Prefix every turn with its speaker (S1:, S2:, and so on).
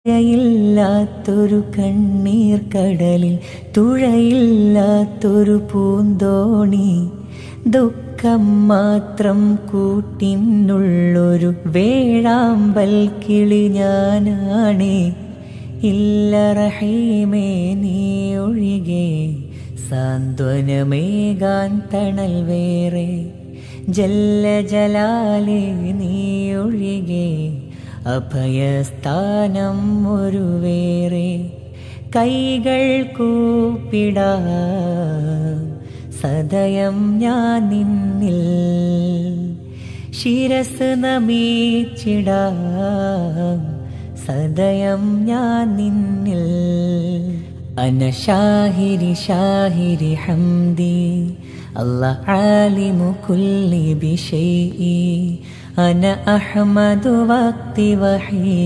S1: ില്ലാത്തൊരു കണ്ണീർ കടലിൽ തുഴയില്ലാത്തൊരു പൂന്തോണി, ദുഃഖം മാത്രം കൂട്ടിനുള്ളൊരു വേഴാമ്പൽ കിളി ഞാനാണേ. ഇല്ല റഹീമേ നീ ഒഴികെ സാന്ത്വനമേകാൻ തണൽ വേറെ, ജല്ല ജലാലേ നീ ഒഴികെ അഭയസ്ഥാനം ഒരു വേറെ. കൈകൾ കൂപ്പിടാം സദയം ഞാൻ നിന്നിൽ, ശിരസ് നമിച്ചിടാം സദയം ഞാൻ നിന്നിൽ. അന ഷാഹിരി ഷാഹിരി ഹംദി അല്ലാഹ് ആലിമു കുല്ലി ബിശൈഇ, അന അഹ്മദു വഖ്തി വഹീ